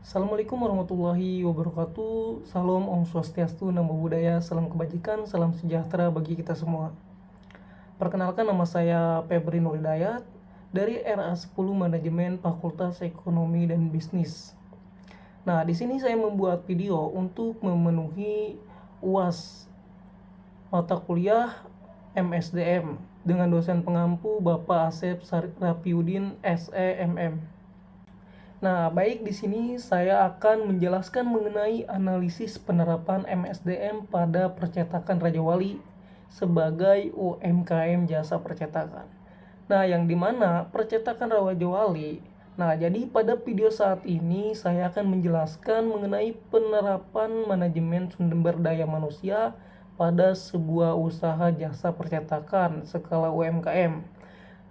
Assalamualaikum warahmatullahi wabarakatuh. Salam Om Swastiastu, Namo Buddhaya, salam kebajikan, salam sejahtera bagi kita semua. Perkenalkan, nama saya Febri Nur Hidayat dari RA10 Manajemen Fakultas Ekonomi dan Bisnis. Nah, di sini saya membuat video untuk memenuhi UAS mata kuliah MSDM dengan dosen pengampu Bapak Asep Rapiudin SEMM. Nah, baik, di sini saya akan menjelaskan mengenai analisis penerapan MSDM pada percetakan Raja Wali sebagai UMKM jasa percetakan. Nah, yang dimana percetakan Raja Wali. Nah, jadi pada video saat ini saya akan menjelaskan mengenai penerapan manajemen sumber daya manusia pada sebuah usaha jasa percetakan skala UMKM,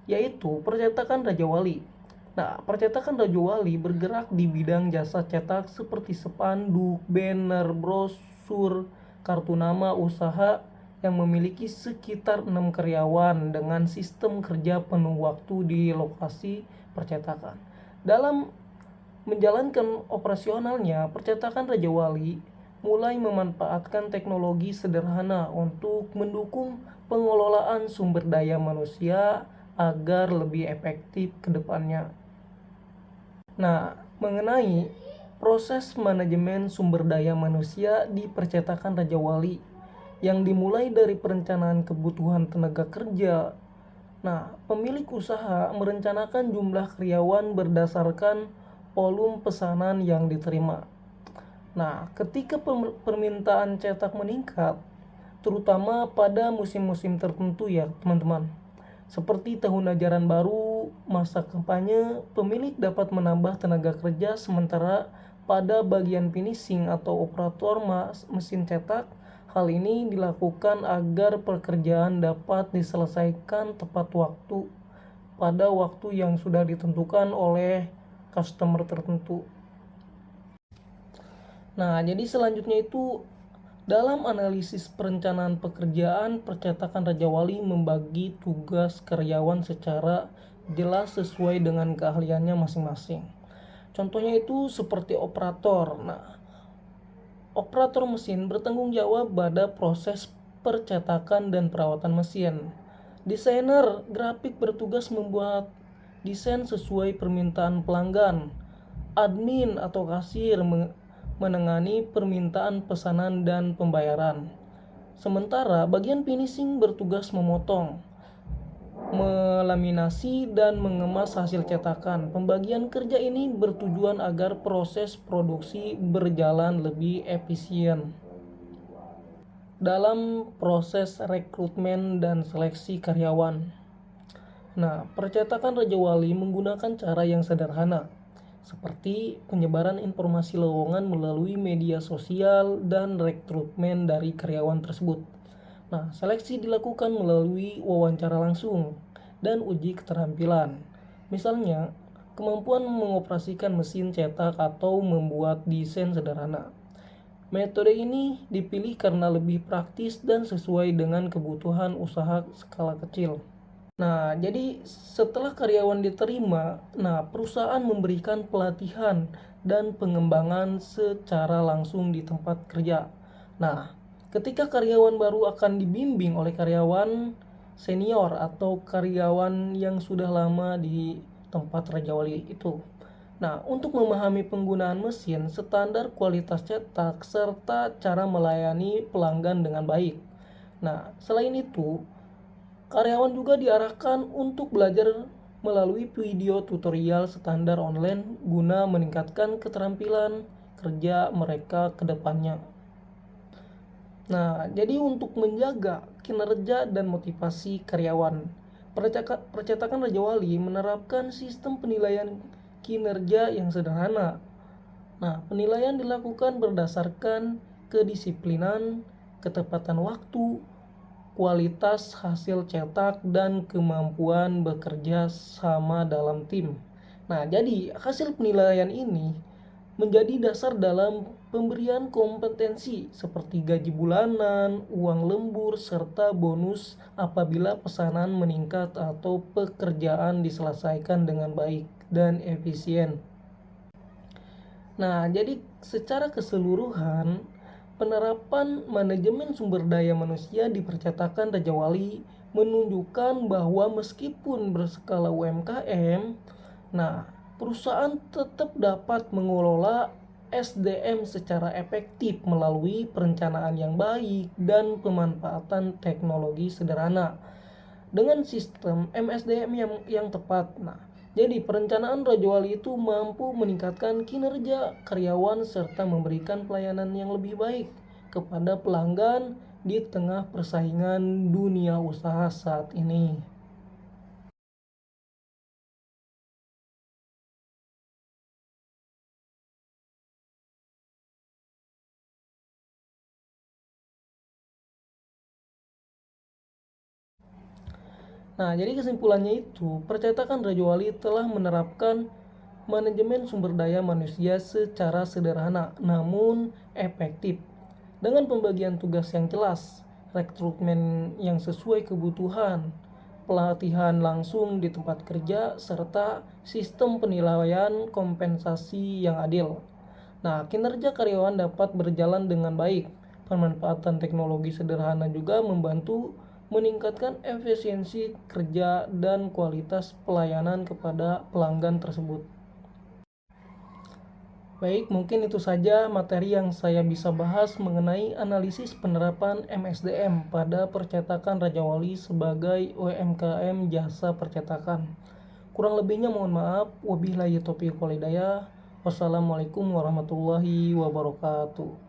yaitu percetakan Raja Wali. Nah, percetakan Raja Wali bergerak di bidang jasa cetak seperti spanduk, banner, brosur, kartu nama usaha yang memiliki sekitar 6 karyawan dengan sistem kerja penuh waktu di lokasi percetakan. Dalam menjalankan operasionalnya, percetakan Raja Wali mulai memanfaatkan teknologi sederhana untuk mendukung pengelolaan sumber daya manusia agar lebih efektif ke depannya. Nah, mengenai proses manajemen sumber daya manusia di percetakan Raja Wali yang dimulai dari perencanaan kebutuhan tenaga kerja. Nah, pemilik usaha merencanakan jumlah karyawan berdasarkan volume pesanan yang diterima. Nah, ketika permintaan cetak meningkat, terutama pada musim-musim tertentu ya teman-teman, seperti tahun ajaran baru, masa kampanye, pemilik dapat menambah tenaga kerja, sementara pada bagian finishing atau operator mesin cetak, hal ini dilakukan agar pekerjaan dapat diselesaikan tepat waktu pada waktu yang sudah ditentukan oleh customer tertentu. Nah, jadi selanjutnya itu dalam analisis perencanaan pekerjaan, percetakan Raja Wali membagi tugas karyawan secara jelas sesuai dengan keahliannya masing-masing. Contohnya itu seperti operator. Nah, operator mesin bertanggung jawab pada proses percetakan dan perawatan mesin. Desainer grafik bertugas membuat desain sesuai permintaan pelanggan. Admin atau kasir menangani permintaan pesanan dan pembayaran. Sementara bagian finishing bertugas memotong, melaminasi, dan mengemas hasil cetakan. Pembagian kerja ini bertujuan agar proses produksi berjalan lebih efisien. Dalam proses rekrutmen dan seleksi karyawan. Nah, percetakan Raja Wali menggunakan cara yang sederhana, seperti penyebaran informasi lowongan melalui media sosial dan rekrutmen dari karyawan tersebut. Nah, seleksi dilakukan melalui wawancara langsung dan uji keterampilan. Misalnya, kemampuan mengoperasikan mesin cetak atau membuat desain sederhana. Metode ini dipilih karena lebih praktis dan sesuai dengan kebutuhan usaha skala kecil. Nah, jadi setelah karyawan diterima, perusahaan memberikan pelatihan dan pengembangan secara langsung di tempat kerja. Nah, ketika karyawan baru akan dibimbing oleh karyawan senior atau karyawan yang sudah lama di tempat Raja Wali itu. Nah, untuk memahami penggunaan mesin, standar kualitas cetak, serta cara melayani pelanggan dengan baik. Nah, selain itu, karyawan juga diarahkan untuk belajar melalui video tutorial standar online guna meningkatkan keterampilan kerja mereka ke depannya. Nah, jadi untuk menjaga kinerja dan motivasi karyawan, percetakan Raja Wali menerapkan sistem penilaian kinerja yang sederhana. Nah, penilaian dilakukan berdasarkan kedisiplinan, ketepatan waktu, kualitas hasil cetak, dan kemampuan bekerja sama dalam tim. Nah, jadi hasil penilaian ini menjadi dasar dalam pemberian kompetensi seperti gaji bulanan, uang lembur, serta bonus apabila pesanan meningkat atau pekerjaan diselesaikan dengan baik dan efisien. Nah, jadi secara keseluruhan, penerapan manajemen sumber daya manusia di percetakan Raja Wali menunjukkan bahwa meskipun berskala UMKM, nah, perusahaan tetap dapat mengelola SDM secara efektif melalui perencanaan yang baik dan pemanfaatan teknologi sederhana dengan sistem MSDM yang tepat. Nah, jadi perencanaan Raja Wali itu mampu meningkatkan kinerja karyawan serta memberikan pelayanan yang lebih baik kepada pelanggan di tengah persaingan dunia usaha saat ini. Nah, jadi kesimpulannya itu, percetakan Raja Wali telah menerapkan manajemen sumber daya manusia secara sederhana namun efektif dengan pembagian tugas yang jelas, rekrutmen yang sesuai kebutuhan, pelatihan langsung di tempat kerja, serta sistem penilaian kompensasi yang adil. Nah, kinerja karyawan dapat berjalan dengan baik. Pemanfaatan teknologi sederhana juga membantu meningkatkan efisiensi kerja dan kualitas pelayanan kepada pelanggan tersebut. Baik, mungkin itu saja materi yang saya bisa bahas mengenai analisis penerapan MSDM pada percetakan Raja Wali sebagai UMKM jasa percetakan. Kurang lebihnya mohon maaf. Wabillahi taufiq wal hidayah. Wassalamualaikum warahmatullahi wabarakatuh.